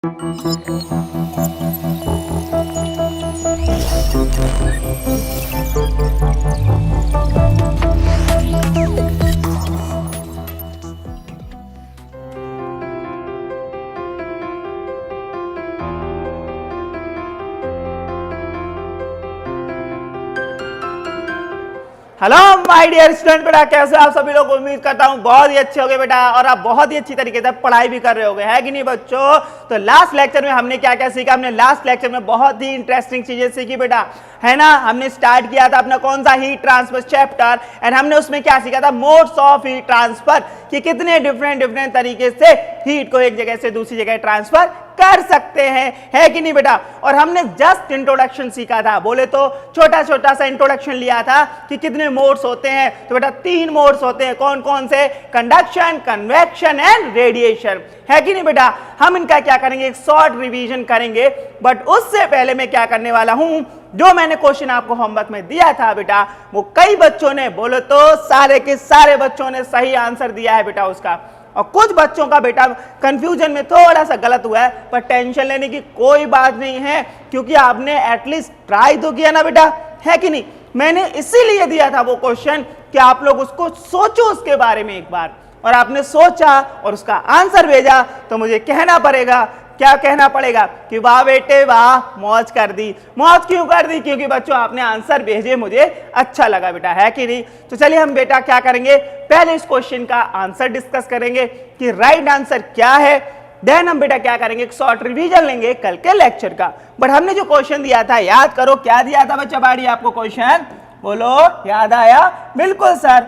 Hello my dear student, बेटा कैसे आप सभी लोग। उम्मीद करता हूँ बहुत ही अच्छे होंगे बेटा, और आप बहुत ही अच्छी तरीके से पढ़ाई भी कर रहे होंगे, है कि नहीं बच्चों। तो लास्ट लेक्चर में हमने क्या क्या सीखा, हमने लास्ट लेक्चर में बहुत ही इंटरेस्टिंग चीजें सीखी बेटा, है ना। हमने स्टार्ट किया था अपना कौन सा हीट ट्रांसफर चैप्टर, एंड हमने उसमें क्या सीखा था, मोड्स ऑफ हीट ट्रांसफर, कि कितने डिफरेंट तरीके से हीट को एक जगह से दूसरी जगह ट्रांसफर कर सकते हैं, है कि नहीं बेटा। और हमने जस्ट इंट्रोडक्शन सीखा था, बोले तो छोटा छोटा सा इंट्रोडक्शन लिया था कि कितने मोड्स होते हैं। तो बेटा 3 मोड्स होते हैं, कौन कौन से, कंडक्शन, कन्वेक्शन एंड रेडिएशन, है कि नहीं बेटा। हम इनका क्या करेंगे, एक शॉर्ट रिवीजन करेंगे, बट उससे पहले मैं क्या करने वाला हूं, जो मैंने क्वेश्चन आपको होमवर्क में दिया था बेटा, वो कई बच्चों ने, बोले तो सारे के सारे बच्चों ने सही आंसर दिया है बेटा उसका, और कुछ बच्चों का बेटा कंफ्यूजन में थोड़ा सा गलत हुआ है, पर टेंशन लेने की कोई बात नहीं है, क्योंकि आपने एटलीस्ट ट्राई तो किया ना बेटा, है कि नहीं। मैंने इसीलिए दिया था वो क्वेश्चन कि आप लोग उसको सोचो उसके बारे में एक बार, और आपने सोचा और उसका आंसर भेजा, तो मुझे कहना पड़ेगा, क्या कहना पड़ेगा कि वाह बेटे वाह, मौज कर दी। मौज क्यों कर दी, क्योंकि बच्चों आपने आंसर भेजे, मुझे अच्छा लगा बेटा, है कि नहीं। तो चलिए हम बेटा क्या करेंगे, पहले इस क्वेश्चन का आंसर डिस्कस करेंगे कि राइट आंसर क्या है, देन हम बेटा क्या करेंगे, एक शॉर्ट रिवीजन लेंगे कल के लेक्चर का। बट हमने जो क्वेश्चन दिया था, याद करो क्या दिया था बच्चा बाड़ी आपको क्वेश्चन, बोलो याद आया। बिल्कुल सर,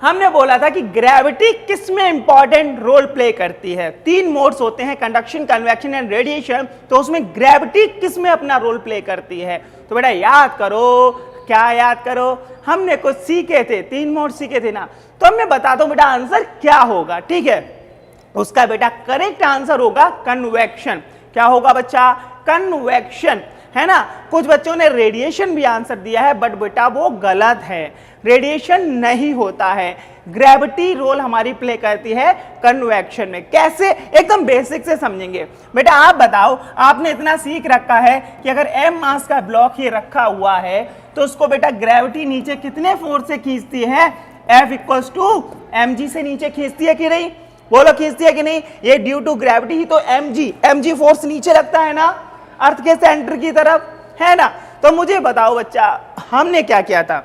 हमने बोला था कि ग्रेविटी किस में इंपॉर्टेंट रोल प्ले करती है। 3 मोड्स होते हैं, कंडक्शन, कन्वेक्शन एंड रेडिएशन, तो उसमें ग्रेविटी किस में अपना रोल प्ले करती है। तो बेटा याद करो, क्या याद करो, हमने कुछ सीखे थे, 3 मोड सीखे थे ना। तो मैं बताता हूं बेटा आंसर क्या होगा, ठीक है। उसका बेटा करेक्ट आंसर होगा कन्वेक्शन। क्या होगा बच्चा, कन्वेक्शन, है ना। कुछ बच्चों ने रेडिएशन भी आंसर दिया है, बट बेटा वो गलत है, रेडिएशन नहीं होता है। ग्रेविटी रोल हमारी प्ले करती है कन्वेक्शन में। कैसे, एकदम बेसिक से समझेंगे बेटा। आप बताओ, आपने इतना सीख रखा है कि अगर m मास का ब्लॉक ये रखा हुआ है, तो उसको बेटा ग्रेविटी नीचे कितने फोर्स से खींचती है, F = mg से नीचे खींचती है कि नहीं, बोलो खींचती है कि नहीं। ये ड्यू टू ग्रेविटी ही तो mg फोर्स नीचे लगता है ना, अर्थ के सेंटर की तरफ, है ना। तो मुझे बताओ बच्चा, हमने क्या किया था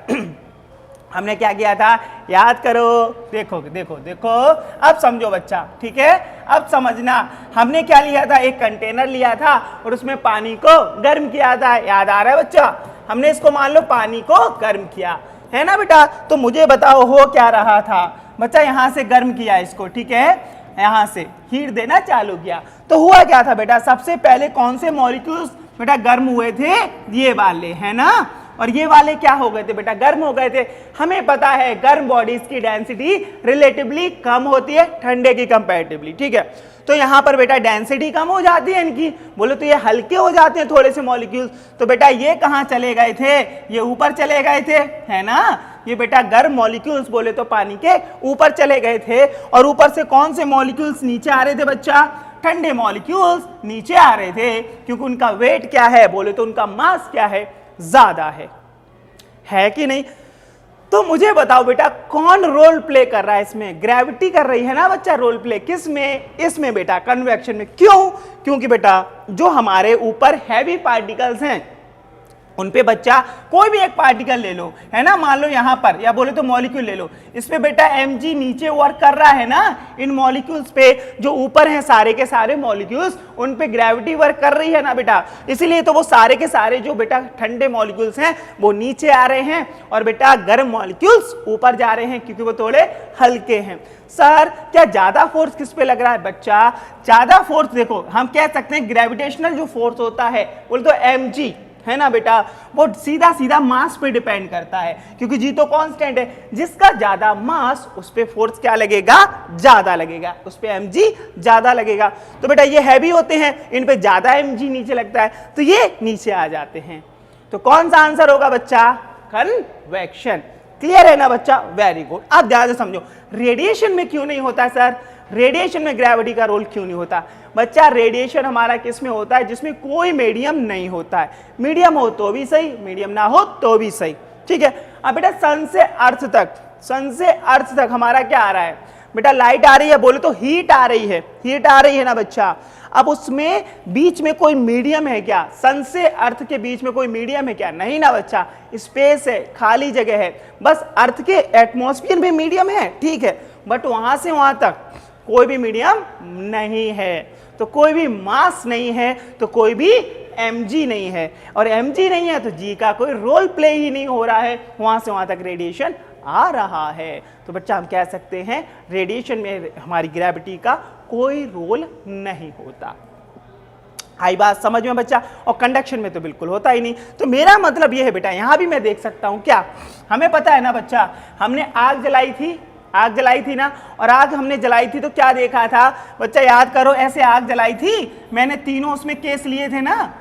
हमने क्या किया था, याद करो, देखो देखो देखो, अब समझो बच्चा, ठीक है। अब समझना, हमने क्या लिया था, एक कंटेनर लिया था और उसमें पानी को गर्म किया था, याद आ रहा है बच्चा। हमने इसको मान लो पानी को गर्म किया, है ना बेटा। तो मुझे बताओ हो क्या रहा था बच्चा, यहां से गर्म किया इसको, ठीक है, यहां से हीट देना चालू किया, तो हुआ क्या था बेटा, सबसे पहले कौन से मॉलिक्यूल्स बेटा गर्म हुए थे, ये वाले, है ना। और ये वाले क्या हो गए थे बेटा, गर्म हो गए थे। हमें पता है गर्म बॉडीज की डेंसिटी रिलेटिवली कम होती है ठंडे की कंपैरेटिवली, ठीक है। तो यहाँ पर बेटा डेंसिटी कम हो जाती है इनकी, बोले तो ये हल्के हो जाते हैं थोड़े से मॉलिक्यूल्स। तो बेटा ये कहाँ चले गए थे, ये ऊपर चले गए थे, है ना। ये बेटा गर्म मॉलिक्यूल्स बोले तो पानी के ऊपर चले गए थे, और ऊपर से कौन से मॉलिक्यूल्स नीचे आ रहे थे बच्चा, ठंडे मॉलिक्यूल्स नीचे आ रहे थे, क्योंकि उनका वेट क्या है, बोले तो उनका मास क्या है, ज्यादा है कि नहीं। तो मुझे बताओ बेटा कौन रोल प्ले कर रहा है इसमें, ग्रेविटी कर रही है ना बच्चा रोल प्ले, किस में, इसमें बेटा कन्वेक्शन में। क्यों, क्योंकि बेटा जो हमारे ऊपर हैवी पार्टिकल्स हैं उन पे बच्चा कोई भी एक पार्टिकल ले लो, है ना, मान लो यहाँ पर, या बोले तो मॉलिक्यूल ले लो, इस पे बेटा mg नीचे वर्क कर रहा है ना, इन मॉलिक्यूल्स पे जो ऊपर हैं सारे के सारे मॉलिक्यूल्स, उन पे ग्रेविटी वर्क कर रही है ना बेटा। इसीलिए तो वो सारे के सारे जो बेटा ठंडे मॉलिक्यूल्स हैं वो नीचे आ रहे हैं, और बेटा गर्म मॉलिक्यूल्स ऊपर जा रहे हैं, क्योंकि वो थोड़े हल्के हैं। सर क्या ज्यादा फोर्स किस पे लग रहा है बच्चा, ज्यादा फोर्स देखो हम कह सकते हैं ग्रेविटेशनल जो फोर्स होता है बोले तो mg, है ना बेटा, वो सीधा सीधा मास पे डिपेंड करता है, क्योंकि जी तो कांस्टेंट है, जिसका ज्यादा मास उस पे फोर्स क्या लगेगा, ज्यादा लगेगा, उस पे mg ज्यादा लगेगा। तो बेटा ये हैवी होते हैं, इन पे ज्यादा mg नीचे लगता है, तो ये नीचे आ जाते हैं। तो कौन सा आंसर होगा बच्चा, कन्वेक्शन। क्लियर है ना बच्चा, वेरी गुड। अब ध्यान से समझो रेडिएशन में क्यों नहीं होता है सर, रेडिएशन में ग्रेविटी का रोल क्यों नहीं होता? बच्चा रेडिएशन हमारा किस में होता है? जिसमें कोई मीडियम नहीं होता है। मीडियम हो तो भी सही, मीडियम ना हो तो भी सही, ठीक है। अब बेटा सन से अर्थ तक, सन से अर्थ तक हमारा क्या आ रहा है बेटा? लाइट आ रही है, बोले तो हीट आ रही है, हीट आ रही है ना बच्चा। अब उसमें बीच में कोई मीडियम है क्या? सन से अर्थ के बीच में कोई मीडियम है क्या? नहीं ना बच्चा, स्पेस है, खाली जगह है। बस अर्थ के एटमॉस्फेयर में मीडियम है, ठीक है, बट वहां से वहां तक कोई भी मीडियम नहीं है, तो कोई भी मास नहीं है, तो कोई भी mg नहीं है, और mg नहीं है तो g का कोई रोल प्ले ही नहीं हो रहा है, वहां से वहां तक रेडिएशन आ रहा है। तो बच्चा हम कह सकते हैं रेडिएशन में हमारी ग्रेविटी का कोई रोल नहीं होता। आई बात समझ में बच्चा? और कंडक्शन में तो बिल्कुल होता ही नहीं। तो मेरा मतलब यह है बेटा, यहां भी मैं देख सकता हूं क्या, हमें पता है ना बच्चा, हमने आग जलाई थी, आग जलाई थी ना, और आग हमने जलाई थी तो क्या देखा था बच्चा? याद करो, ऐसे आग जलाई थी, मैंने तीनों उसमें केस लिए थे ना।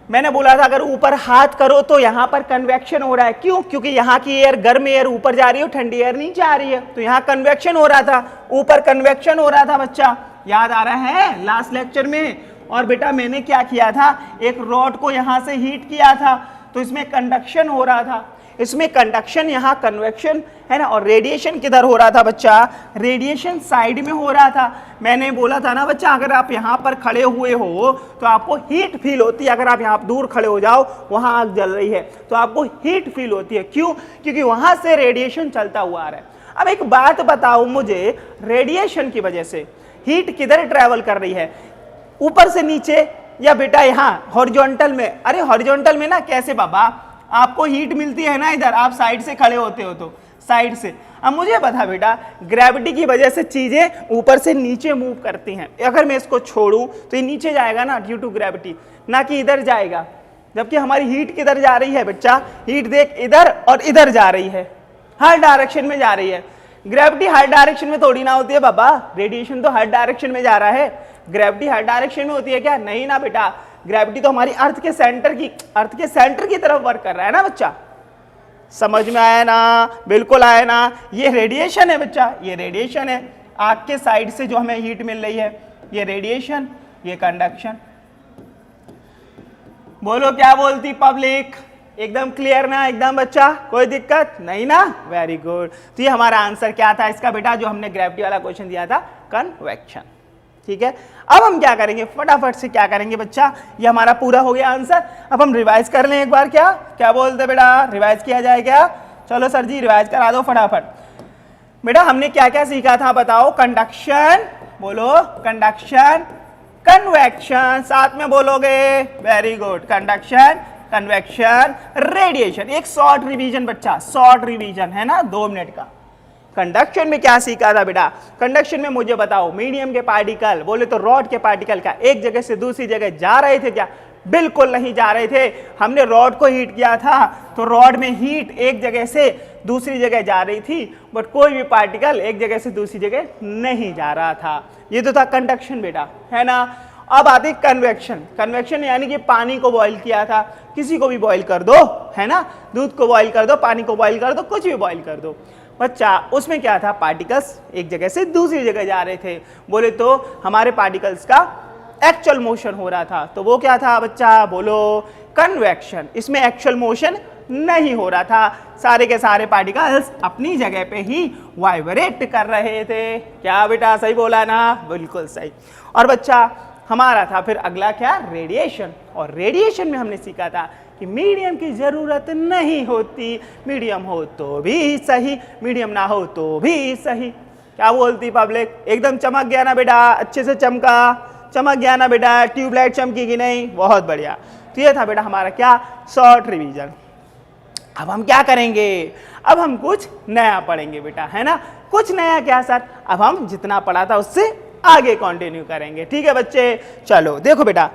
मैंने बोला था अगर ऊपर हाथ करो तो यहाँ पर कन्वेक्शन हो रहा है, क्यों? क्योंकि यहाँ की एयर, गर्म एयर ऊपर जा रही है, ठंडी एयर नीचे आ रही है, तो यहाँ कन्वेक्शन हो रहा था, ऊपर कन्वेक्शन हो रहा था बच्चा, याद आ रहा है लास्ट लेक्चर में। और बेटा मैंने क्या किया था, एक रॉड को यहाँ से हीट किया था, तो इसमें कंडक्शन हो रहा था, इसमें कंडक्शन, यहाँ कन्वेक्शन है ना। और रेडिएशन किधर हो रहा था बच्चा? रेडिएशन साइड में हो रहा था। मैंने बोला था ना बच्चा, अगर आप यहाँ पर खड़े हुए हो तो आपको हीट फील होती है, अगर आप यहाँ दूर खड़े हो जाओ, वहाँ आग जल रही है तो आपको हीट फील होती है, क्यों? क्योंकि वहाँ से रेडिएशन चलता हुआ आ रहा है। अब एक बात बताओ मुझे, रेडिएशन की वजह से हीट किधर ट्रेवल कर रही है? ऊपर से नीचे या बेटा यहाँ हॉरिजॉन्टल में? अरे हॉरिजॉन्टल में ना, कैसे बाबा? आपको हीट मिलती है ना इधर, आप साइड से खड़े होते हो तो साइड से। अब मुझे बता बेटा, ग्रेविटी की वजह से चीजें ऊपर से नीचे मूव करती हैं। अगर मैं इसको छोड़ूं तो ये नीचे जाएगा ना, ड्यू टू ग्रेविटी, ना कि इधर जाएगा। जबकि हमारी हीट किधर जा रही है बच्चा? हीट देख, इधर और इधर जा रही है, हर डायरेक्शन में जा रही है। ग्रेविटी हर डायरेक्शन में थोड़ी ना होती है बाबा, रेडिएशन तो हर डायरेक्शन में जा रहा है। ग्रेविटी हर डायरेक्शन में होती है क्या? नहीं ना बेटा, ग्रेविटी तो हमारी अर्थ के सेंटर की तरफ वर्क कर रहा है ना बच्चा। समझ में आया ना? बिल्कुल आया ना? ये रेडिएशन है बच्चा, ये रेडिएशन है, आग के साइड से जो हमें हीट मिल रही है, ये रेडिएशन, ये कंडक्शन। बोलो क्या बोलती पब्लिक? एकदम क्लियर ना? एकदम बच्चा, कोई दिक्कत नहीं ना? Very good. तो ये हमारा आंसर क्या था इसका बेटा, जो हमने ग्रेविटी वाला क्वेश्चन दिया था, कन्वेक्शन। ठीक है, अब हम क्या करेंगे, फटाफट से क्या करेंगे बच्चा, ये हमारा पूरा हो गया आंसर। अब हम रिवाइज कर लें एक बार, क्या क्या बोलते बेटा, रिवाइज किया जाए क्या? चलो सर जी रिवाइज करा दो फटाफट। बेटा हमने क्या क्या सीखा था बताओ? कंडक्शन, बोलो कंडक्शन, कन्वेक्शन, साथ में बोलोगे, very good, conduction, convection, radiation. एक शॉर्ट रिवीजन बच्चा, शॉर्ट रिवीजन है ना, 2 मिनट का। कंडक्शन में क्या सीखा था बेटा? कंडक्शन में मुझे बताओ, मीडियम के पार्टिकल, बोले तो रॉड के पार्टिकल का एक जगह से दूसरी जगह जा रहे थे क्या? बिल्कुल नहीं जा रहे थे। हमने रॉड को हीट किया था तो रॉड में हीट एक जगह से दूसरी जगह जा रही थी, बट कोई भी पार्टिकल एक जगह से दूसरी जगह नहीं जा रहा था। ये तो था कंडक्शन बेटा, है ना। अब आती कन्वेक्शन। कन्वेक्शन यानी कि पानी को बॉईल किया था, किसी को भी बॉईल कर दो, है ना, दूध को बॉईल कर दो, पानी को बॉईल कर दो, कुछ भी बॉईल कर दो बच्चा। उसमें क्या था, पार्टिकल्स एक जगह से दूसरी जगह जा रहे थे। बोले तो हमारे पार्टिकल्स का एक्चुअल मोशन हो रहा था, तो वो क्या था बच्चा, बोलो कन्वेक्शन। इसमें एक्चुअल मोशन नहीं हो रहा था, सारे के सारे पार्टिकल्स अपनी जगह पे ही वाइब्रेट कर रहे थे। क्या बेटा सही बोला ना? बिल्कुल सही। और बच्चा हमारा था फिर अगला क्या, रेडिएशन। और रेडिएशन में हमने सीखा था कि मीडियम की जरूरत नहीं होती, मीडियम हो तो भी सही, मीडियम ना हो तो भी सही। क्या बोलती पब्लिक? एकदम चमक गया ना बेटा, अच्छे से चमका, चमक गया ना बेटा, ट्यूबलाइट चमकी कि नहीं? बहुत बढ़िया। तो ये था बेटा हमारा क्या, शॉर्ट रिवीजन। अब हम क्या करेंगे, अब हम कुछ नया पढ़ेंगे बेटा, है ना। कुछ नया क्या सर? अब हम जितना पढ़ा था उससे आगे कंटिन्यू करेंगे। ठीक है बच्चे, चलो देखो बेटा,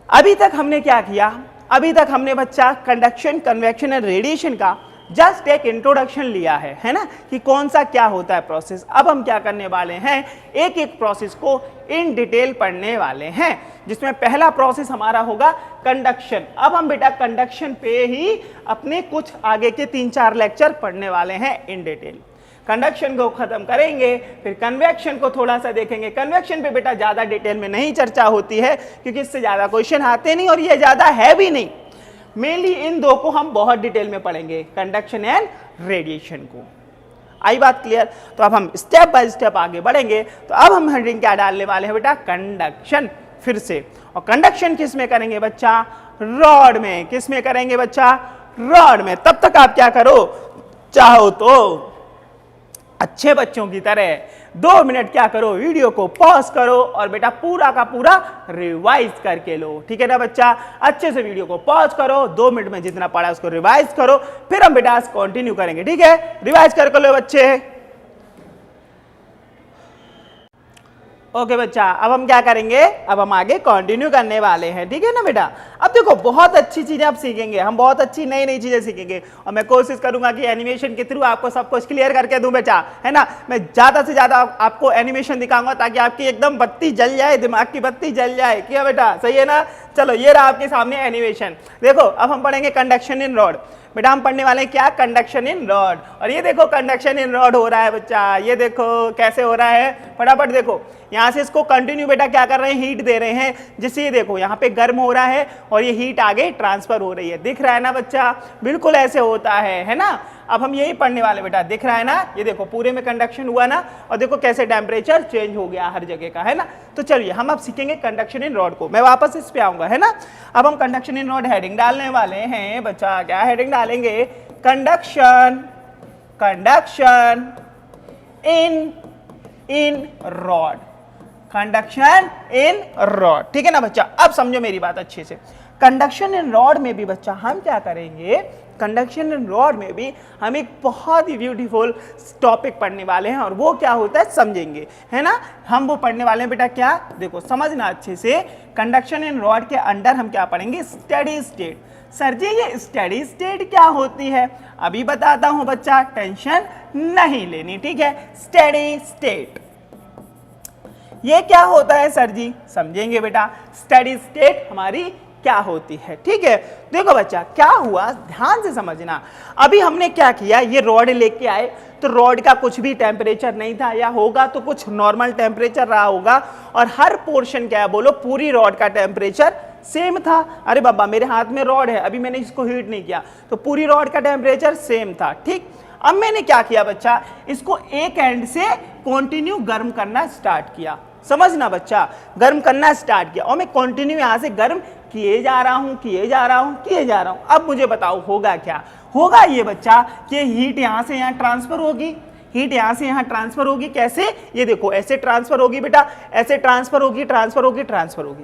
अभी तक हमने क्या किया, अभी तक हमने बच्चा कंडक्शन, कन्वेक्शन एंड रेडिएशन का जस्ट एक इंट्रोडक्शन लिया है ना, कि कौन सा क्या होता है प्रोसेस। अब हम क्या करने वाले हैं, एक एक प्रोसेस को इन डिटेल पढ़ने वाले हैं, जिसमें पहला प्रोसेस हमारा होगा कंडक्शन। अब हम बेटा कंडक्शन पे ही अपने कुछ आगे के 3-4 लेक्चर पढ़ने वाले हैं इन डिटेल। कंडक्शन को खत्म करेंगे, फिर कन्वेक्शन को थोड़ा सा देखेंगे। कन्वेक्शन पे बेटा ज्यादा डिटेल में नहीं चर्चा होती है क्योंकि इससे ज्यादा क्वेश्चन आते नहीं और ये ज्यादा है भी नहीं। मेनली इन दो को हम बहुत डिटेल में पढ़ेंगे, कंडक्शन एंड रेडिएशन को। आई बात क्लियर? तो अब हम स्टेप बाय स्टेप आगे बढ़ेंगे। तो अब हम हेडिंग क्या डालने वाले हैं बेटा? कंडक्शन फिर से। और कंडक्शन किस में करेंगे बच्चा? रॉड में। किस में करेंगे बच्चा? रॉड में। तब तक आप क्या करो, चाहो तो अच्छे बच्चों की तरह 2 मिनट क्या करो, वीडियो को पॉज करो और बेटा पूरा का पूरा रिवाइज करके लो। ठीक है ना बच्चा? अच्छे से वीडियो को पॉज करो, 2 मिनट में जितना पढ़ा उसको रिवाइज करो, फिर हम बेटा कंटिन्यू करेंगे। ठीक है, रिवाइज करके लो बच्चे। ओके बच्चा, अब हम क्या करेंगे? अब हम आगे कंटिन्यू करने वाले हैं। ठीक है ना बेटा? अब देखो बहुत अच्छी चीजें आप सीखेंगे, हम बहुत अच्छी नई नई चीजें सीखेंगे और मैं कोशिश करूंगा कि एनिमेशन के थ्रू आपको सब कुछ क्लियर करके दूं बेटा, है ना? मैं ज्यादा से ज्यादा आपको एनिमेशन दिखाऊंगा ताकि आपकी एकदम बत्ती जल जाए, दिमाग की बत्ती जल जाए। क्या बेटा, सही है ना? चलो ये रहा आपके सामने एनिमेशन। देखो अब हम पढ़ेंगे कंडक्शन इन रॉड। बेटा हम पढ़ने वाले हैं क्या? कंडक्शन इन रॉड। और ये देखो कंडक्शन इन रॉड हो रहा है बच्चा, ये देखो कैसे हो रहा है, फटाफट देखो। यहाँ से इसको कंटिन्यू बेटा क्या कर रहे हैं? हीट दे रहे हैं, जिससे ये देखो यहाँ पे गर्म हो रहा है और ये हीट आगे ट्रांसफर हो रही है। दिख रहा है ना बच्चा? बिल्कुल ऐसे होता है ना? अब हम यही पढ़ने वाले बेटा, दिख रहा है ना? ये देखो पूरे में कंडक्शन हुआ ना, और देखो कैसे टेम्परेचर चेंज हो गया हर जगह का, है ना? तो चलिए हम अब सीखेंगे कंडक्शन इन रॉड को। मैं वापस इस पे आऊंगा, है ना? अब हम कंडक्शन इन रॉड हेडिंग डालने वाले हैं बच्चा। क्या हेडिंग डालेंगे? कंडक्शन, कंडक्शन इन रॉड, कंडक्शन इन रॉड। ठीक है ना बच्चा? अब समझो मेरी बात अच्छे से। कंडक्शन इन रॉड में भी बच्चा हम क्या करेंगे? कंडक्शन इन रॉड में भी हम एक बहुत ही ब्यूटीफुल टॉपिक पढ़ने वाले हैं और वो क्या होता है समझेंगे, है ना? हम वो पढ़ने वाले हैं बेटा क्या? देखो समझना अच्छे से। कंडक्शन इन रॉड के अंडर हम क्या पढ़ेंगे? Steady state. सर जी ये स्टेडी स्टेट क्या होती है? अभी बताता हूं बच्चा, टेंशन नहीं लेनी। ठीक है, स्टेडी स्टेट ये क्या होता है सर जी? समझेंगे बेटा, स्टेडी स्टेट हमारी क्या होती है। ठीक है, देखो बच्चा क्या हुआ, ध्यान से समझना। अभी हमने क्या किया, ये रॉड लेके आए तो रॉड का कुछ भी टेम्परेचर नहीं था, या होगा तो कुछ नॉर्मल टेम्परेचर रहा होगा, और हर पोर्शन क्या है बोलो, पूरी रॉड का टेम्परेचर सेम था। अरे बाबा मेरे हाथ में रॉड है, अभी मैंने इसको हीट नहीं किया, तो पूरी रॉड का टेम्परेचर सेम था। ठीक, अब मैंने क्या किया बच्चा, इसको एक एंड से कंटिन्यू गर्म करना स्टार्ट किया। समझना बच्चा, गर्म करना स्टार्ट किया और मैं कंटिन्यू यहां से गर्म किए जा रहा हूं, किए जा रहा हूं, किए जा रहा हूं। अब मुझे बताओ होगा क्या? होगा ये बच्चा कि हीट यहां से यहां ट्रांसफर होगी, हीट यहां से यहां ट्रांसफर होगी। कैसे? ये देखो ऐसे ट्रांसफर होगी बेटा, ऐसे ट्रांसफर होगी, ट्रांसफर होगी, ट्रांसफर होगी,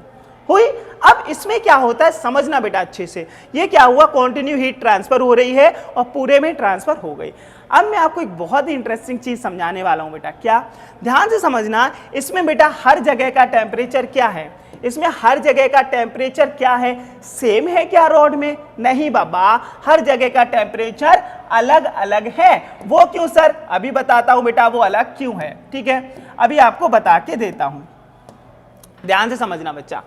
हुई। अब इसमें क्या होता है समझना बेटा अच्छे से। ये क्या हुआ, कंटिन्यू हीट ट्रांसफर हो रही है और पूरे में ट्रांसफर हो गई। अब मैं आपको एक बहुत ही इंटरेस्टिंग चीज समझाने वाला हूं बेटा। क्या? ध्यान से समझना। इसमें बेटा हर जगह का टेम्परेचर क्या है? इसमें हर जगह का टेम्परेचर क्या है? सेम है क्या रॉड में? नहीं बाबा, हर जगह का टेम्परेचर अलग अलग है। वो क्यों सर? अभी बताता हूं बेटा वो अलग क्यों है। ठीक है, अभी आपको बता के देता हूं, ध्यान से समझना बच्चा।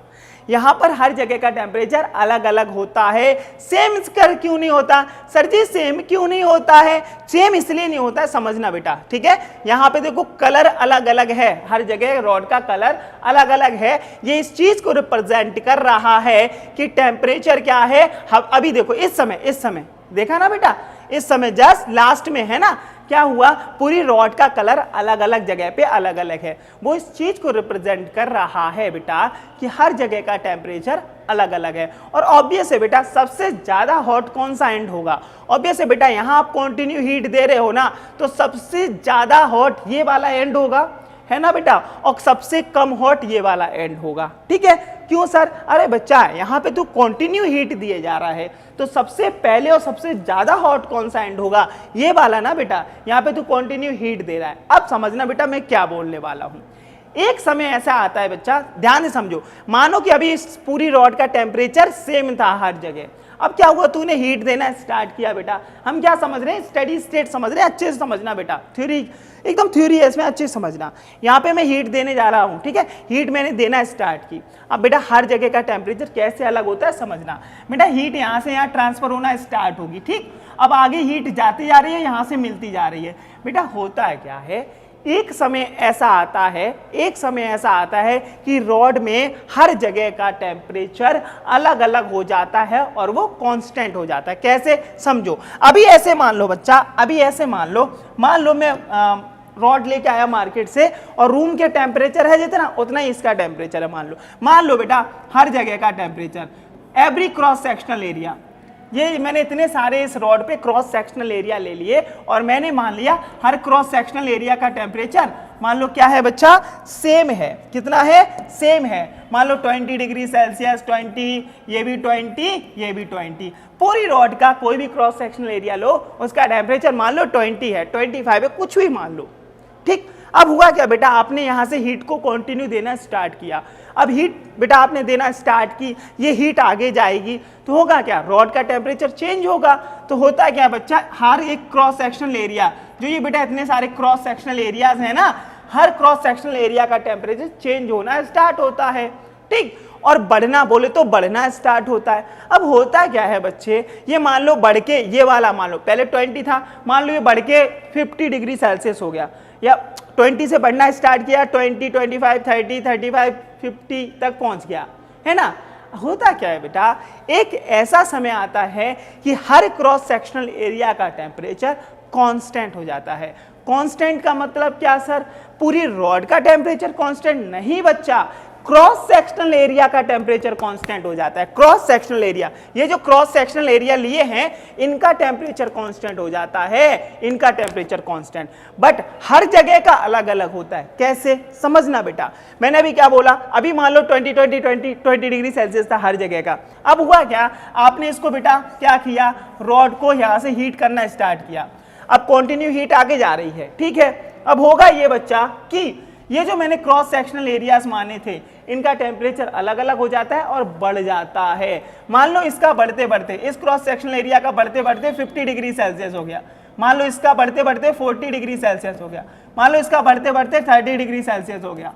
यहां पर हर जगह का टेम्परेचर अलग अलग होता है। सेम कर क्यों नहीं होता? सर जी सेम क्यों नहीं होता है? सेम इसलिए नहीं होता है, समझना बेटा। ठीक है, यहां पे देखो कलर अलग अलग है, हर जगह रॉड का कलर अलग अलग है। ये इस चीज को रिप्रेजेंट कर रहा है कि टेम्परेचर क्या है। हम अभी देखो इस समय देखा ना बेटा, इस समय जस्ट लास्ट में है ना, क्या हुआ, पूरी रॉड का कलर अलग अलग जगह पे अलग अलग है। वो इस चीज को रिप्रेजेंट कर रहा है बेटा कि हर जगह का टेम्परेचर अलग अलग है। और ऑब्वियस है बेटा सबसे ज्यादा हॉट कौन सा एंड होगा? ऑब्वियस है बेटा, यहां आप कंटिन्यू हीट दे रहे हो ना, तो सबसे ज्यादा हॉट ये वाला एंड होगा, है ना बेटा, और सबसे कम हॉट ये वाला एंड होगा। ठीक है, क्यों सर? अरे बच्चा यहाँ पे तो कंटिन्यू हीट दिए जा रहा है, तो सबसे पहले और सबसे ज्यादा हॉट कौन सा एंड होगा? ये वाला ना बेटा, यहाँ पे तो कंटिन्यू हीट दे रहा है। अब समझना बेटा मैं क्या बोलने वाला हूं। एक समय ऐसा आता है बच्चा, ध्यान से समझो, मानो कि अभी इस पूरी रॉड का टेम्परेचर सेम था हर जगह। अब क्या हुआ, तूने हीट देना स्टार्ट किया बेटा। हम क्या समझ रहे हैं, स्टेडी स्टेट समझ रहे हैं, अच्छे से समझना बेटा, थ्योरी एकदम थ्योरी है इसमें, अच्छे से समझना। यहाँ पे मैं हीट देने जा रहा हूँ, ठीक है, हीट मैंने देना स्टार्ट की। अब बेटा हर जगह का टेम्परेचर कैसे अलग होता है समझना। बेटा हीट यहाँ से यहाँ ट्रांसफर होना स्टार्ट होगी, ठीक। अब आगे हीट जाती जा रही है, यहाँ से मिलती जा रही है। बेटा होता है क्या है, एक समय ऐसा आता है कि रॉड में हर जगह का टेम्परेचर अलग अलग हो जाता है और वो कांस्टेंट हो जाता है। कैसे समझो, अभी ऐसे मान लो बच्चा, अभी ऐसे मान लो मैं रॉड लेके आया मार्केट से और रूम के टेम्परेचर है जितना उतना ही इसका टेम्परेचर है। मान लो बेटा हर जगह का temperature, every cross sectional area, ये मैंने इतने सारे इस रॉड पे क्रॉस सेक्शनल एरिया ले लिए और मैंने मान लिया हर क्रॉस सेक्शनल एरिया का टेम्परेचर मान लो क्या है बच्चा, सेम है। कितना है, सेम है। मान लो 20 डिग्री सेल्सियस, 20, ये भी 20, ये भी 20। पूरी रॉड का कोई भी क्रॉस सेक्शनल एरिया लो, उसका टेम्परेचर मान लो 20 है, 25 है, कुछ भी मान लो, ठीक। अब हुआ क्या बेटा, आपने यहां से हीट को कंटिन्यू देना स्टार्ट किया। अब हीट बेटा आपने देना स्टार्ट की, ये हीट आगे जाएगी तो होगा क्या, रॉड का टेम्परेचर चेंज होगा। तो होता क्या बच्चा, हर एक क्रॉस सेक्शनल एरिया, जो ये बेटा इतने सारे क्रॉस सेक्शनल एरियाज है ना, हर क्रॉस सेक्शनल एरिया का टेम्परेचर चेंज होना स्टार्ट होता है, ठीक। और बढ़ना बोले तो बढ़ना स्टार्ट होता है। अब होता क्या है बच्चे, ये मान लो बढ़ के, ये वाला मान लो पहले 20 था, मान लो ये बढ़ के 50 डिग्री सेल्सियस हो गया, या 20 से बढ़ना स्टार्ट किया, 20, 25, 30, 35, 50 तक पहुंच गया, है ना। होता क्या है बेटा, एक ऐसा समय आता है कि हर क्रॉस सेक्शनल एरिया का टेम्परेचर कांस्टेंट हो जाता है। कांस्टेंट का मतलब क्या सर, पूरी रॉड का टेम्परेचर कांस्टेंट नहीं बच्चा, क्रॉस सेक्शनल एरिया का टेम्परेचर कांस्टेंट हो जाता है। क्रॉस सेक्शनल एरिया, ये जो क्रॉस सेक्शनल एरिया लिए हैं इनका टेम्परेचर कांस्टेंट हो जाता है, इनका टेम्परेचर कांस्टेंट, बट हर जगह का अलग अलग होता है। कैसे समझना बेटा, मैंने अभी क्या बोला, अभी मान लो 20 डिग्री सेल्सियस था हर जगह का। अब हुआ क्या, आपने इसको बेटा क्या किया, रॉड को यहां से हीट करना स्टार्ट किया। अब कंटिन्यू हीट आगे जा रही है, ठीक है। अब होगा ये बच्चा कि ये जो मैंने क्रॉस सेक्शनल एरियाज माने थे इनका टेम्परेचर अलग अलग हो जाता है और बढ़ जाता है। मान लो इसका बढ़ते बढ़ते, इस क्रॉस सेक्शनल एरिया का बढ़ते बढ़ते 50 डिग्री सेल्सियस हो गया, मान लो इसका बढ़ते बढ़ते 40 डिग्री सेल्सियस हो गया, मान लो इसका बढ़ते बढ़ते 30 डिग्री सेल्सियस हो गया,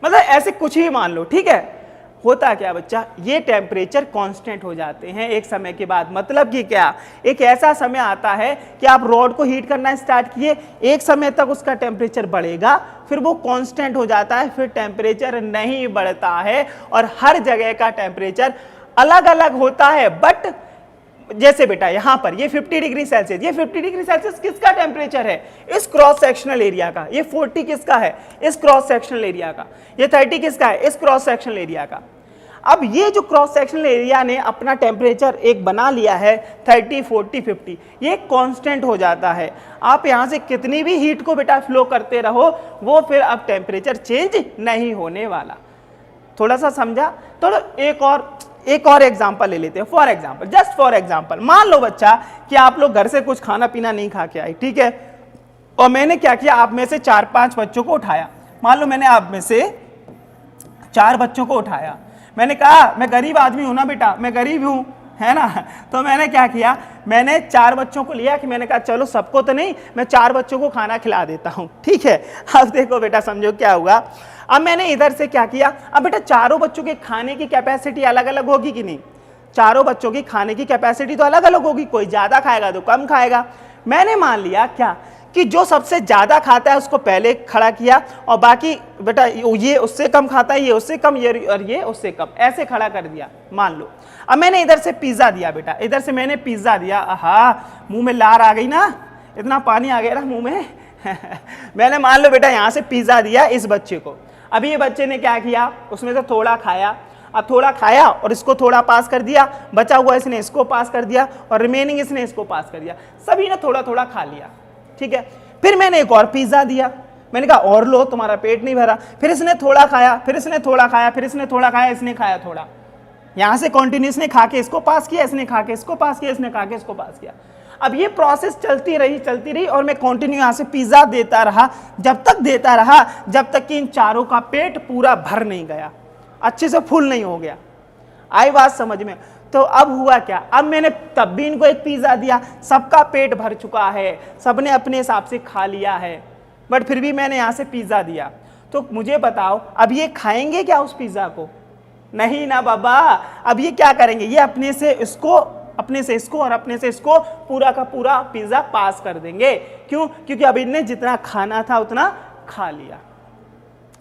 मतलब ऐसे कुछ ही मान लो, ठीक है। होता क्या बच्चा, ये टेम्परेचर कांस्टेंट हो जाते हैं एक समय के बाद। मतलब कि क्या, एक ऐसा समय आता है कि आप रॉड को हीट करना स्टार्ट किए, एक समय तक उसका टेम्परेचर बढ़ेगा, फिर वो कांस्टेंट हो जाता है, फिर टेम्परेचर नहीं बढ़ता है और हर जगह का टेम्परेचर अलग अलग होता है। बट जैसे बेटा यहाँ पर ये 50 डिग्री सेल्सियस, ये 50 डिग्री सेल्सियस किसका टेम्परेचर है, इस क्रॉस सेक्शनल एरिया का। ये 40 किसका है, इस क्रॉस सेक्शनल एरिया का। ये 30 किसका है, इस क्रॉस सेक्शनल एरिया का। अब ये जो क्रॉस सेक्शनल एरिया ने अपना टेम्परेचर एक बना लिया है 30, 40, 50, ये कांस्टेंट हो जाता है। आप यहाँ से कितनी भी हीट को बेटा फ्लो करते रहो, वो फिर अब टेम्परेचर चेंज नहीं होने वाला। थोड़ा सा समझा। तो एक और एग्जांपल ले लेते हैं। For example, just for example, मान लो बच्चा कि आप लोग घर से कुछ खाना पीना नहीं खा के आए, ठीक है, और मैंने क्या किया, आप में से 4-5 बच्चों को उठाया। मान लो मैंने आप में से 4 बच्चों को उठाया, मैंने कहा मैं गरीब आदमी हूं ना बेटा, मैं गरीब हूं, है ना। तो मैंने क्या किया, मैंने 4 बच्चों को लिया कि मैंने कहा चलो सबको तो नहीं, मैं 4 बच्चों को खाना खिला देता हूं, ठीक है। अब देखो बेटा समझो क्या हुआ। अब मैंने इधर से क्या किया, अब बेटा चारों बच्चों के खाने की कैपेसिटी अलग अलग होगी कि नहीं, चारों बच्चों की खाने की कैपेसिटी तो अलग अलग होगी, कोई ज्यादा खाएगा तो कम खाएगा। मैंने मान लिया क्या कि जो सबसे ज्यादा खाता है उसको पहले खड़ा किया और बाकी बेटा ये उससे कम खाता है, ये उससे कम, ये और ये उससे कम, ऐसे खड़ा कर दिया मान लो। अब मैंने इधर से पिज्जा दिया बेटा, इधर से मैंने पिज्जा दिया, आहा मुंह में लार आ गई ना, इतना पानी आ गया ना मुंह में मैंने मान लो बेटा यहां से पिज्जा दिया इस बच्चे को। अभी ये बच्चे ने क्या किया, उसमें से थोड़ा खाया, अब थोड़ा खाया और इसको थोड़ा पास कर दिया, बचा हुआ इसने इसको पास कर दिया और रिमेनिंग इसने इसको पास कर दिया, सभी ने थोड़ा थोड़ा खा लिया, ठीक है। फिर मैंने एक और पिज्जा दिया, मैंने कहा और लो, तुम्हारा पेट नहीं भरा। फिर इसने थोड़ा खाया, फिर इसने थोड़ा खाया, फिर इसने थोड़ा खाया, इसने खाया थोड़ा, यहां से कंटिन्यूअस ने खा के इसको पास किया, इसने खा के इसको पास किया, इसने खा के इसको पास किया। अब ये प्रोसेस चलती रही और मैं कंटिन्यू यहाँ से पिज्जा देता रहा, जब तक कि इन चारों का पेट पूरा भर नहीं गया, अच्छे से फुल नहीं हो गया। आई बात समझ में? तो अब हुआ क्या, अब मैंने तब भी इनको एक पिज्जा दिया, सबका पेट भर चुका है, सबने अपने हिसाब से खा लिया है, बट फिर भी मैंने यहाँ से पिज्जा दिया। तो मुझे बताओ अब ये खाएंगे क्या उस पिज्जा को? नहीं ना बाबा। अब ये क्या करेंगे, ये अपने से इसको और अपने से इसको पूरा का पूरा पिज्जा पास कर देंगे। क्यों? क्योंकि अब इन्हें जितना खाना था उतना खा लिया।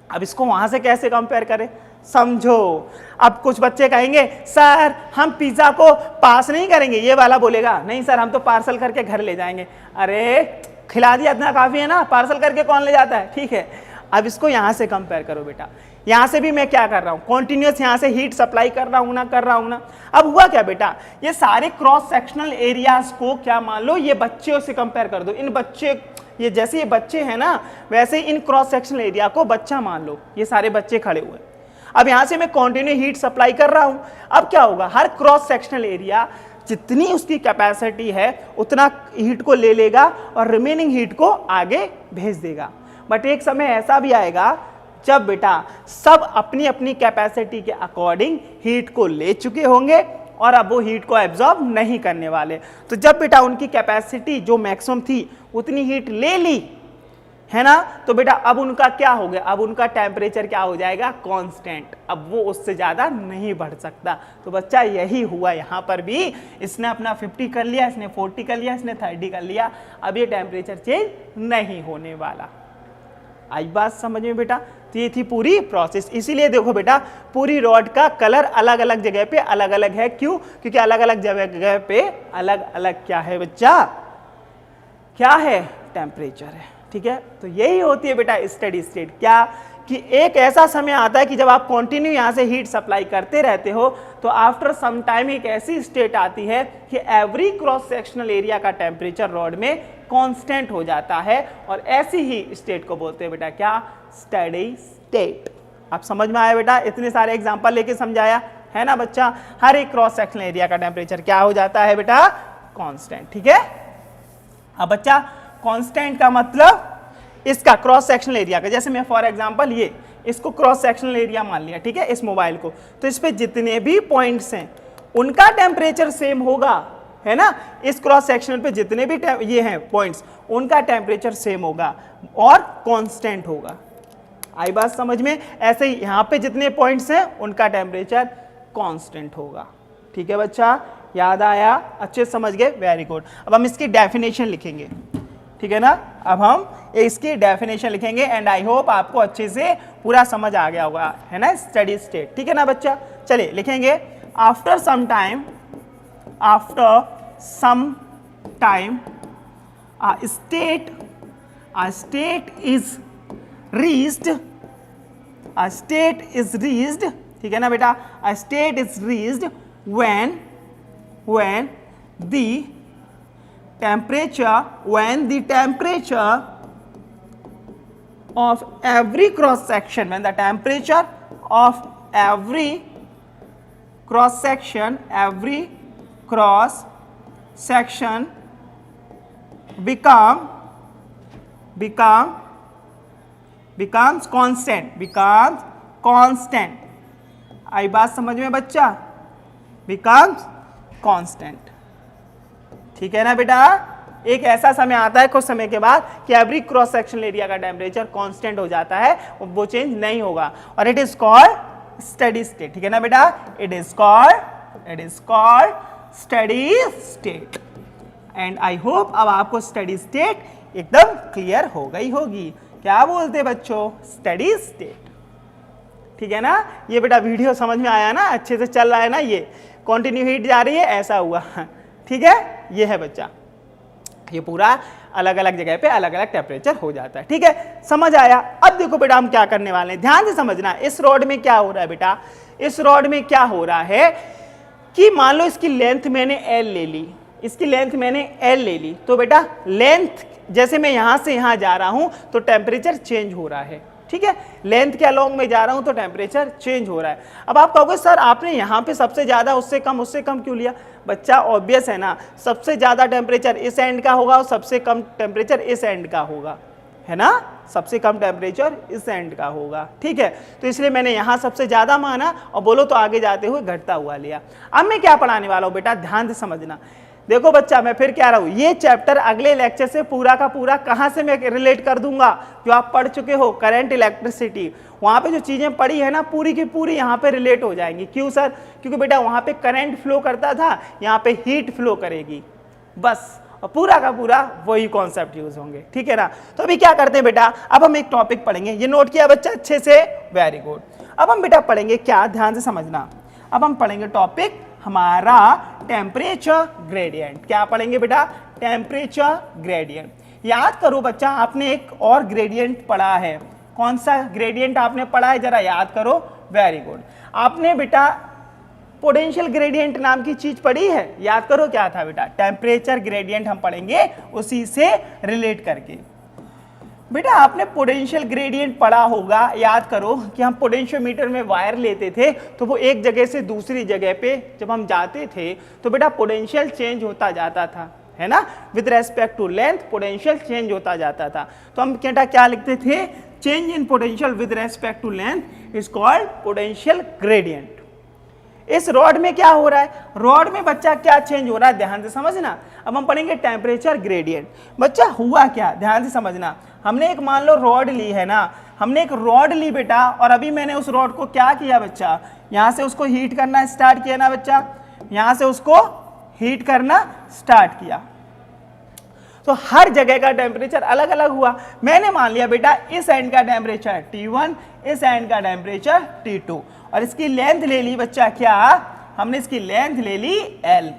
अब इसको वहां से कैसे कंपेयर करें, समझो। अब कुछ बच्चे कहेंगे सर हम पिज्जा को पास नहीं करेंगे, ये वाला बोलेगा नहीं सर हम तो पार्सल करके घर ले जाएंगे। अरे खिला दिया इतना काफी है ना, पार्सल करके कौन ले जाता है? ठीक है, अब इसको यहां से कंपेयर करो बेटा। यहां से भी मैं क्या कर रहा हूं, कॉन्टिन्यूअस यहां से हीट सप्लाई कर रहा हूं ना। अब हुआ क्या बेटा, ये सारे क्रॉस सेक्शनल एरियाज को क्या मान लो, ये बच्चों से कंपेयर कर दो। इन बच्चे, ये जैसे ये बच्चे हैं ना, वैसे इन क्रॉस सेक्शनल एरिया को बच्चा मान लो। ये सारे बच्चे खड़े हुए, अब यहां से मैं कंटिन्यू हीट सप्लाई कर रहा हूं। अब क्या होगा, हर क्रॉस सेक्शनल एरिया जितनी उसकी कैपेसिटी है उतना हीट को ले लेगा और रिमेनिंग हीट को आगे भेज देगा। बट एक समय ऐसा भी आएगा जब बेटा सब अपनी अपनी कैपेसिटी के अकॉर्डिंग हीट को ले चुके होंगे और अब वो हीट को एब्जॉर्ब नहीं करने वाले। तो जब बेटा उनकी कैपेसिटी जो मैक्सिमम थी उतनी हीट ले ली है ना, तो बेटा अब उनका क्या हो गया, अब उनका टेम्परेचर क्या हो जाएगा, कांस्टेंट। अब वो उससे ज्यादा नहीं बढ़ सकता। तो बच्चा यही हुआ यहाँ पर भी, इसने अपना 50 कर लिया, इसने 40 कर लिया, इसने 30 कर लिया। अब ये टेम्परेचर चेंज नहीं होने वाला। आई बात समझ में बेटा? तो ये थी पूरी प्रोसेस। इसीलिए देखो बेटा पूरी रॉड का कलर अलग अलग जगह पे अलग अलग है। क्यों? क्योंकि अलग अलग जगह पे अलग अलग क्या है बच्चा, क्या है, टेम्परेचर है। ठीक है, तो यही होती है बेटा स्टेडी स्टेट। क्या कि एक ऐसा समय आता है कि जब आप कंटिन्यू यहां से हीट सप्लाई करते रहते हो तो आफ्टर सम टाइम एक ऐसी स्टेट आती है कि एवरी क्रॉस सेक्शनल एरिया का टेम्परेचर रॉड में कांस्टेंट हो जाता है, और ऐसी ही स्टेट को बोलते हैं बेटा क्या, स्टेडी स्टेट। आप समझ में आया बेटा? इतने सारे एग्जांपल लेके समझाया है ना बच्चा। हर एक क्रॉस सेक्शनल एरिया का टेम्परेचर क्या हो जाता है बेटा, कांस्टेंट। ठीक है, अब बच्चा कांस्टेंट का मतलब इसका क्रॉस सेक्शनल एरिया का, जैसे मैं फॉर एग्जांपल ये इसको क्रॉस सेक्शनल एरिया मान लिया, ठीक है, इस मोबाइल को, तो इस पे जितने भी पॉइंट्स हैं उनका टेम्परेचर सेम होगा, है ना। इस क्रॉस सेक्शनल पे जितने भी ये हैं पॉइंट्स उनका टेम्परेचर सेम होगा और कांस्टेंट होगा। आई बात समझ में? ऐसे ही यहां पे जितने पॉइंट्स हैं उनका टेम्परेचर कांस्टेंट होगा। ठीक है बच्चा, याद आया? अच्छे से समझ गए, वेरी गुड। अब हम इसकी डेफिनेशन लिखेंगे, ठीक है ना। अब हम इसकी डेफिनेशन लिखेंगे एंड आई होप आपको अच्छे से पूरा समझ आ गया होगा, है ना, स्टेडी स्टेट। ठीक है ना बच्चा, चलिए लिखेंगे after some time a state is reached, ठीक है ना बेटा, a state is reached when the temperature of every cross section, when the temperature of every cross section becomes constant। आई बात समझ में बच्चा? becomes constant। ठीक है ना बेटा, एक ऐसा समय आता है कुछ समय के बाद कि एवरी क्रॉस सेक्शनल एरिया का टेम्परेचर कांस्टेंट हो जाता है, वो चेंज नहीं होगा, और it is called steady state. ठीक है ना बेटा, it is called steady state. And I hope अब आपको स्टेडी स्टेट एकदम क्लियर हो गई होगी। क्या बोलते बच्चों, स्टेडी स्टेट। ठीक है ना, ये बेटा वीडियो समझ में आया ना, अच्छे से चल रहा है ना, ये कंटिन्यू हीट जा रही है, ऐसा हुआ। ठीक है, ये है बच्चा, ये पूरा अलग अलग जगह पे अलग अलग टेम्परेचर हो जाता है। ठीक है, समझ आया? अब देखो बेटा हम क्या करने वाले हैं, ध्यान से समझना। इस रॉड में क्या हो रहा है बेटा, इस रॉड में क्या हो रहा है कि मान लो इसकी लेंथ मैंने L ले ली, इसकी लेंथ मैंने L ले ली, तो बेटा लेंथ जैसे मैं यहां से यहां जा रहा हूं तो टेम्परेचर चेंज हो रहा है। ठीक है, लेंथ के अलोंग में जा रहा हूं तो टेम्परेचर चेंज हो रहा है। अब आप कहोगे सर आपने यहाँ पे सबसे ज्यादा उससे कम क्यों लिया? बच्चा ऑब्वियस है ना, सबसे ज्यादा टेम्परेचर इस एंड का होगा और सबसे कम टेम्परेचर इस एंड का होगा, है ना, सबसे कम टेम्परेचर इस एंड का होगा, ठीक है। तो इसलिए मैंने यहाँ सबसे ज्यादा माना और बोलो तो आगे जाते हुए घटता हुआ लिया। अब मैं क्या पढ़ाने वाला हूँ बेटा, ध्यान से समझना। देखो बच्चा, मैं फिर कह रहा हूं, ये चैप्टर अगले लेक्चर से पूरा का पूरा कहां से मैं रिलेट कर दूंगा, जो आप पढ़ चुके हो करंट इलेक्ट्रिसिटी, वहां पे जो चीजें पढ़ी है ना पूरी की पूरी यहाँ पे रिलेट हो जाएंगी। क्यों सर? क्योंकि बेटा वहां पे करंट फ्लो करता था, यहाँ पे हीट फ्लो करेगी, बस, और पूरा का पूरा वही कॉन्सेप्ट यूज होंगे, ठीक है ना। तो अभी क्या करते हैं बेटा, अब हम एक टॉपिक पढ़ेंगे, ये नोट किया बच्चा अच्छे से, वेरी गुड। अब हम बेटा पढ़ेंगे क्या, ध्यान से समझना, अब हम पढ़ेंगे टॉपिक हमारा टेम्परेचर ग्रेडियंट। क्या पढ़ेंगे बेटा? Temperature gradient. याद करो बच्चा, आपने एक और ग्रेडियंट पढ़ा है, कौन सा ग्रेडियंट आपने पढ़ा है, जरा याद करो, वेरी गुड। आपने बेटा पोटेंशियल ग्रेडियंट नाम की चीज पढ़ी है, याद करो क्या था बेटा? टेम्परेचर ग्रेडियंट हम पढ़ेंगे उसी से रिलेट करके। बेटा आपने पोटेंशियल ग्रेडियंट पढ़ा होगा, याद करो कि हम पोटेंशियोमीटर में वायर लेते थे तो वो एक जगह से दूसरी जगह पे जब हम जाते थे तो बेटा पोटेंशियल चेंज होता जाता था, है ना, with respect to length potential change होता जाता था। तो हम बेटा क्या लिखते थे? Change in potential with respect to length is called potential gradient. इस रॉड में क्या हो रहा है? रॉड में बच्चा क्या चेंज हो रहा है, ध्यान से समझना। अब हम पढ़ेंगे टेम्परेचर ग्रेडियंट। बच्चा हुआ क्या, ध्यान से समझना। हमने एक मान लो रॉड ली है ना, हमने एक रॉड ली बेटा, और अभी मैंने उस रॉड को क्या किया बच्चा, यहां से उसको हीट करना स्टार्ट किया ना बच्चा, यहां से उसको हीट करना स्टार्ट किया, तो हर जगह का टेम्परेचर अलग अलग हुआ। मैंने मान लिया बेटा इस एंड का टेम्परेचर T1, इस एंड का टेम्परेचर T2, और इसकी लेंथ ले ली बच्चा, क्या हमने इसकी लेंथ ले ली L,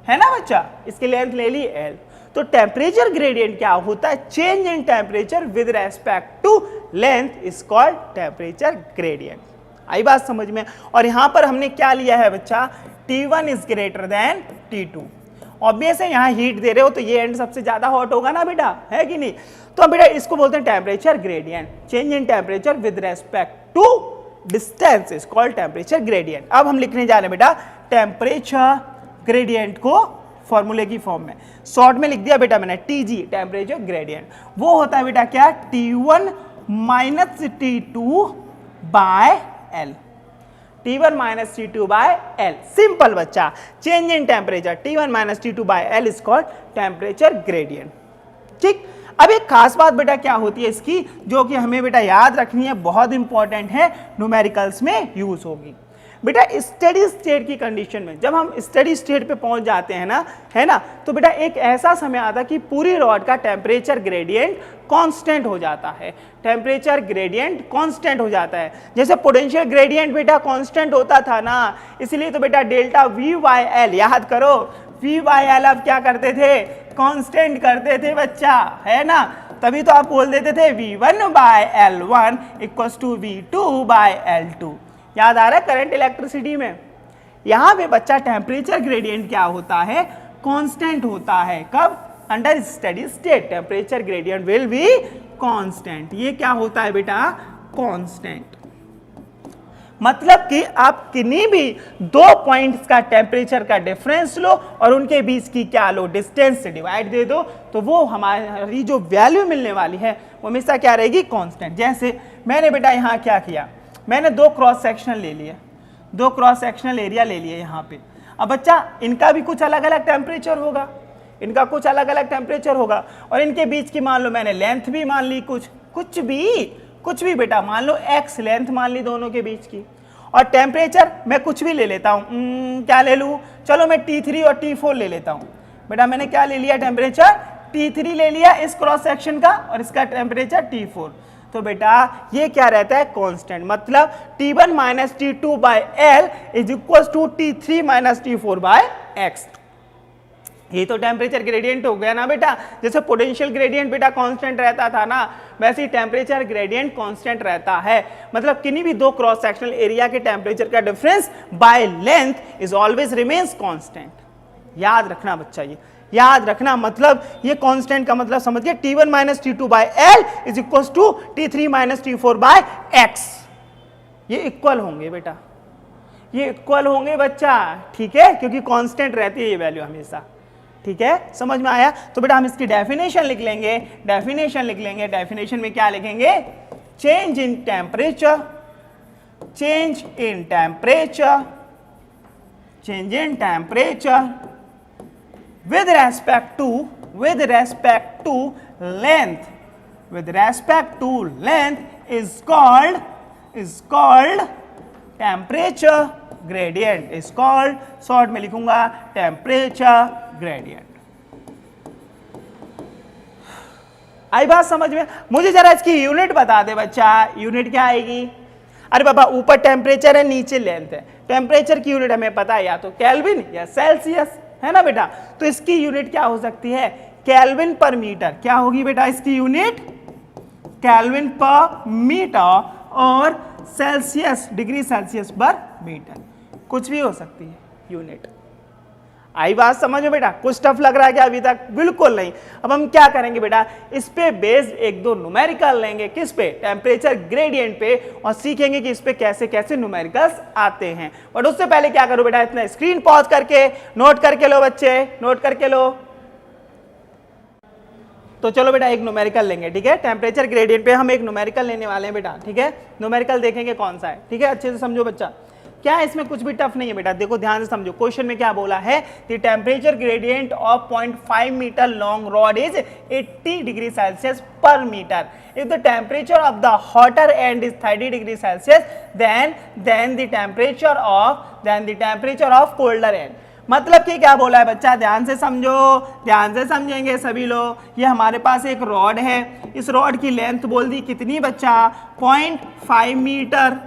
है ना बच्चा, इसकी लेंथ ले ली L। तो टेम्परेचर ग्रेडियंट क्या होता है? Change in temperature with respect to length is called temperature gradient. आई बात समझ में? और यहां पर हमने क्या लिया है बच्चा? T1 is greater than T2। Obvious है, यहाँ हीट दे रहे हो तो ये एंड सबसे ज्यादा हॉट होगा ना बेटा, है कि नहीं? तो बेटा इसको बोलते हैं temperature gradient. Change in temperature with respect to distance is called temperature gradient. अब हम लिखने जा रहे हैं बेटा टेम्परेचर ग्रेडियंट को फॉर्मूले की फॉर्म में, शॉर्ट में लिख दिया बेटा मैंने TG, टेम्परेचर ग्रेडियंट। वो होता है बेटा क्या? T1 minus T2 by L, T1 minus T2 by L। Simple बच्चा, change in temperature T1 minus T2 by L is called temperature gradient, ठीक। अब एक खास बात बेटा क्या होती है इसकी, जो कि हमें बेटा याद रखनी है, बहुत इंपॉर्टेंट है, न्यूमेरिकल्स में यूज होगी। बेटा स्टेडी स्टेट की कंडीशन में जब हम स्टेडी स्टेट पे पहुंच जाते हैं ना, है ना, तो बेटा एक ऐसा समय आता है कि पूरी रॉड का टेम्परेचर ग्रेडियंट कांस्टेंट हो जाता है। टेम्परेचर ग्रेडियंट कांस्टेंट हो जाता है, जैसे पोटेंशियल ग्रेडियंट बेटा कांस्टेंट होता था ना, इसलिए तो बेटा डेल्टा V बाय L, याद करो V बाय L अब क्या करते थे? कांस्टेंट करते थे बच्चा, है ना। तभी तो आप बोल देते थे V1 bye L1 equals to V2 bye L2। याद आ रहा है करंट इलेक्ट्रिसिटी में? यहां पे बच्चा टेम्परेचर ग्रेडियंट क्या होता है? कांस्टेंट होता है। कब? Under steady state temperature gradient will be constant. ये क्या होता है बेटा? कांस्टेंट। मतलब कि आप किन्हीं भी दो पॉइंट्स का टेम्परेचर का डिफरेंस लो और उनके बीच की क्या लो? डिस्टेंस से डिवाइड दे दो, तो वो हमारी जो वैल्यू मिलने वाली है वो हमेशा क्या रहेगी? कांस्टेंट। जैसे मैंने बेटा यहाँ क्या किया, मैंने दो क्रॉस सेक्शनल ले लिए, दो क्रॉस सेक्शनल एरिया ले लिए यहाँ पे। अब बच्चा इनका भी कुछ अलग अलग टेम्परेचर होगा, इनका कुछ अलग अलग टेम्परेचर होगा, और इनके बीच की मान लो मैंने लेंथ भी मान ली, कुछ भी बेटा मान लो x लेंथ मान ली दोनों के बीच की, और टेम्परेचर मैं कुछ भी ले लेता हूँ, क्या ले लूँ? चलो मैं T3 और T4 ले लेता हूँ। बेटा मैंने क्या ले लिया? टेम्परेचर T3 ले लिया इस क्रॉस सेक्शन का, और इसका टेम्परेचर T4। तो बेटा ये क्या रहता है? कांस्टेंट। मतलब T1 minus T2 by L is equal to T3 minus T4 by X। ये तो टेम्परेचर ग्रेडियंट हो गया ना बेटा। जैसे पोटेंशियल ग्रेडियंट बेटा कांस्टेंट रहता था ना, वैसे ही टेम्परेचर ग्रेडियंट कांस्टेंट रहता है। मतलब किन्हीं भी दो क्रॉस सेक्शनल एरिया के टेम्परेचर का difference by length is always remains constant. याद रखना बच्चा, ये याद रखना, मतलब ये कांस्टेंट का मतलब समझ गए, T1 minus T2 by L is equal to T3 minus T4 by X। ये इक्वल होंगे बेटा, ये इक्वल होंगे बच्चा, ठीक है, क्योंकि कांस्टेंट रहती है ये वैल्यू हमेशा, ठीक है, समझ में आया। तो बेटा हम इसकी डेफिनेशन लिख लेंगे, डेफिनेशन लिख लेंगे, डेफिनेशन में क्या लिखेंगे, change in temperature, change in temperature, change in temperature with respect to length, with respect to length is called temperature gradient, is called, short में लिखूंगा temperature gradient। आई बात समझ में? मुझे जरा इसकी यूनिट बता दे बच्चा, यूनिट क्या आएगी? अरे बाबा ऊपर टेम्परेचर है, नीचे लेंथ है, टेम्परेचर की यूनिट हमें पता है, या तो केल्विन या सेल्सियस, है ना बेटा। तो इसकी यूनिट क्या हो सकती है, केल्विन पर मीटर। क्या होगी बेटा इसकी यूनिट, केल्विन पर मीटर, और Celsius, degree Celsius per metre, कुछ भी हो सकती है यूनिट। आई बात समझ में बेटा? कुछ टफ लग रहा है क्या अभी तक? बिल्कुल नहीं। अब हम क्या करेंगे बेटा, इस पे बेस्ड एक दो न्यूमेरिकल लेंगे, किस पे, टेम्परेचर ग्रेडियंट पे, और सीखेंगे कि इस पे कैसे कैसे न्यूमेरिकल्स आते हैं। बट उससे पहले क्या करो बेटा, इतना स्क्रीन पॉज करके नोट करके लो बच्चे, नोट करके लो। तो चलो बेटा एक न्यूमेरिकल लेंगे, ठीक है, टेम्परेचर ग्रेडियंट पे हम एक न्यूमेरिकल लेने वाले हैं बेटा, ठीक है। न्यूमेरिकल देखेंगे कौन सा है, ठीक है, अच्छे से समझो बच्चा। क्या है इसमें, कुछ भी टफ नहीं है बेटा, देखो ध्यान से समझो। क्वेश्चन में क्या बोला है, the temperature gradient of 0.5 metre long rod is 80 degree Celsius per metre. If the temperature of the hotter end is 30 degree Celsius then the temperature of colder end. मतलब कि क्या बोला है बच्चा, ध्यान से समझो, ध्यान से समझेंगे सभी लोग। ये हमारे पास एक रॉड है, इस रॉड की लेंथ बोल दी कितनी बच्चा, 0.5 मीटर,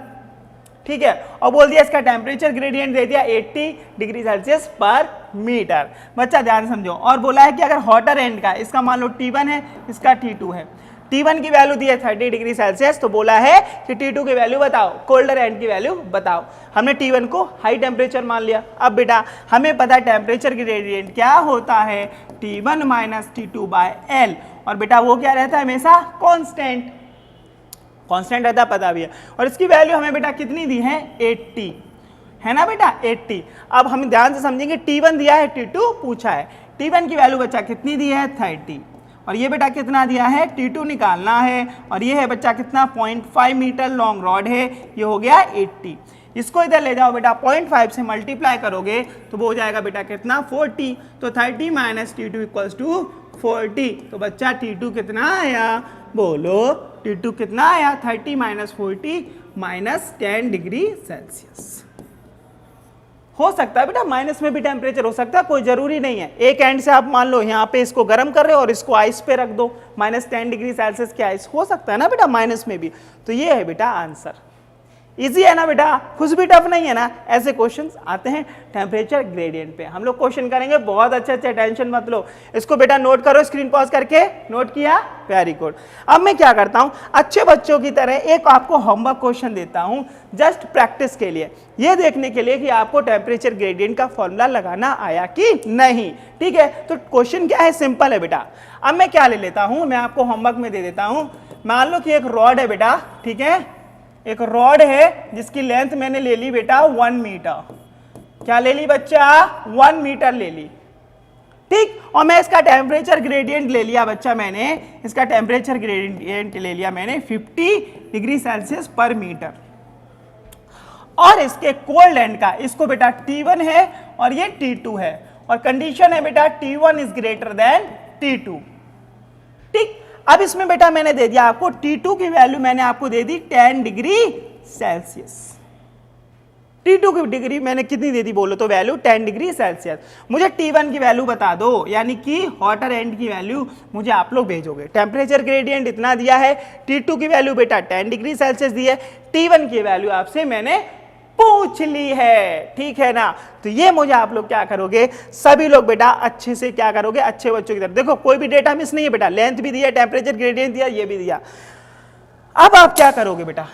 ठीक है, और बोल दिया इसका टेम्परेचर ग्रेडियंट दे दिया 80 डिग्री सेल्सियस पर मीटर। बच्चा ध्यान समझो, और बोला है कि अगर हॉटर एंड का, इसका मान लो T1 है, इसका T2 है, T1 की वैल्यू दी है 30 डिग्री सेल्सियस, तो बोला है कि T2 की वैल्यू बताओ, कोल्डर एंड की वैल्यू बताओ। हमने T1 को हाई टेम्परेचर मान लिया। अब बेटा हमें पता है टेम्परेचर ग्रेडियंट क्या होता है, T1 minus T2 by L, और बेटा वो क्या रहता है हमेशा, कॉन्स्टेंट, कांस्टेंट रहता पता भी है। और इसकी वैल्यू हमें बेटा कितनी दी है, 80, है ना बेटा, 80। अब हम ध्यान से समझेंगे, T1 दिया है, T2 पूछा है, T1 की वैल्यू बच्चा कितनी दी है, 30, और ये बेटा कितना दिया है, T2 निकालना है, और ये है बच्चा कितना, 0.5 मीटर लॉन्ग रॉड है, ये हो गया 80। इसको इधर ले जाओ बेटा, 0.5 से मल्टीप्लाई करोगे तो वो हो जाएगा बेटा कितना, 40। तो 30 माइनस T2 इक्वल्स टू 40। तो बच्चा T2 कितना आया, बोलो T2 कितना आया, 30 माइनस 40 माइनस 10 डिग्री सेल्सियस। हो सकता है बेटा माइनस में भी टेम्परेचर हो सकता है, कोई जरूरी नहीं है। एक एंड से आप मान लो यहाँ पे इसको गर्म कर रहे हो और इसको आइस पे रख दो, माइनस 10 डिग्री सेल्सियस की आइस हो सकता है ना बेटा माइनस में भी। तो ये है बेटा आंसर। इजी है ना बेटा, कुछ भी टफ नहीं है ना। ऐसे क्वेश्चंस आते हैं टेम्परेचर ग्रेडियंट पे, हम लोग क्वेश्चन करेंगे बहुत अच्छे, टेंशन मत लो। इसको बेटा नोट करो, स्क्रीन पॉज करके नोट किया, वेरी गुड। अब मैं क्या करता हूं, अच्छे बच्चों की तरह एक आपको होमवर्क क्वेश्चन देता हूं, जस्ट प्रैक्टिस के लिए, ये देखने के लिए कि आपको टेम्परेचर ग्रेडियंट का फॉर्मूला लगाना आया कि नहीं, ठीक है। तो क्वेश्चन क्या है, सिंपल है बेटा। अब मैं क्या ले लेता हूं, मैं आपको होमवर्क में दे देता हूं। मान लो कि एक रॉड है बेटा, ठीक है, एक रॉड है जिसकी लेंथ मैंने ले ली बेटा 1 मीटर। क्या ले ली बच्चा, 1 मीटर ले ली, ठीक। और मैं इसका टेम्परेचर ग्रेडियंट ले लिया बच्चा, मैंने इसका टेम्परेचर ग्रेडियंट ले लिया मैंने 50 डिग्री सेल्सियस पर मीटर। और इसके कोल्ड एंड का, इसको बेटा T1 है और ये T2 है, और कंडीशन है बेटा T1 is greater than T2, ठीक। अब इसमें बेटा मैंने दे दिया आपको T2 की वैल्यू, मैंने आपको दे दी 10 डिग्री सेल्सियस। T2 की डिग्री मैंने कितनी दे दी बोलो तो वैल्यू 10 डिग्री सेल्सियस। मुझे T1 की वैल्यू बता दो, यानी कि हॉटर एंड की वैल्यू मुझे आप लोग भेजोगे। टेम्परेचर ग्रेडियंट इतना दिया है, T2 की वैल्यू बेटा 10 डिग्री सेल्सियस दी है, T1 की वैल्यू आपसे मैंने पूछ ली है, ठीक है ना। तो ये मुझे आप लोग क्या करोगे, सभी लोग बेटा अच्छे से क्या करोगे, अच्छे बच्चों की तरफ देखो, कोई भी डेटा मिस नहीं है बेटा, लेंथ भी दिया, टेम्परेचर ग्रेडियंट दिया, ये भी दिया। अब आप क्या करोगे बेटा,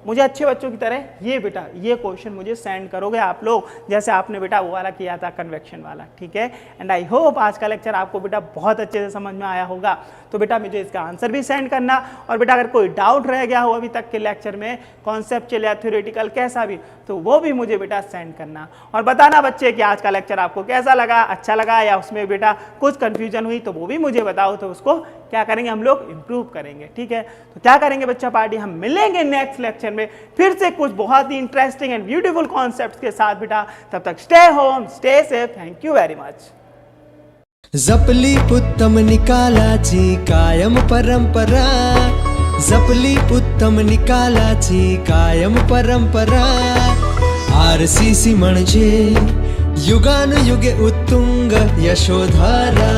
मुझे अच्छे बच्चों की तरह ये बेटा ये क्वेश्चन मुझे सेंड करोगे आप लोग, जैसे आपने बेटा वो वाला किया था कन्वेक्शन वाला, ठीक है। एंड आई होप आज का लेक्चर आपको बेटा बहुत अच्छे से समझ में आया होगा। तो बेटा मुझे इसका आंसर भी सेंड करना, और बेटा अगर कोई डाउट रह गया हो अभी तक के लेक्चर में, कॉन्सेप्चुअल या थ्योरेटिकल कैसा भी, तो वो भी मुझे बेटा सेंड करना, और बताना बच्चे कि आज का लेक्चर आपको कैसा लगा, अच्छा लगा या उसमें बेटा कुछ कंफ्यूजन हुई तो वो भी मुझे बताओ, तो उसको क्या करेंगे हम लोग इम्प्रूव करेंगे, ठीक है। तो क्या करेंगे बच्चा पार्टी, हम मिलेंगे नेक्स्ट लेक्चर में फिर से कुछ बहुत ही इंटरेस्टिंग एंड ब्यूटीफुल कॉन्सेप्ट्स के साथ बेटा। तब तक stay home, stay safe, thank you very much. जपली उत्तम निकालाची कायम परंपरा, जपली उत्तम निकालाची कायम परंपरा। RCC म्हणजे युगानुयुगे उत्तुंग यशोधारा।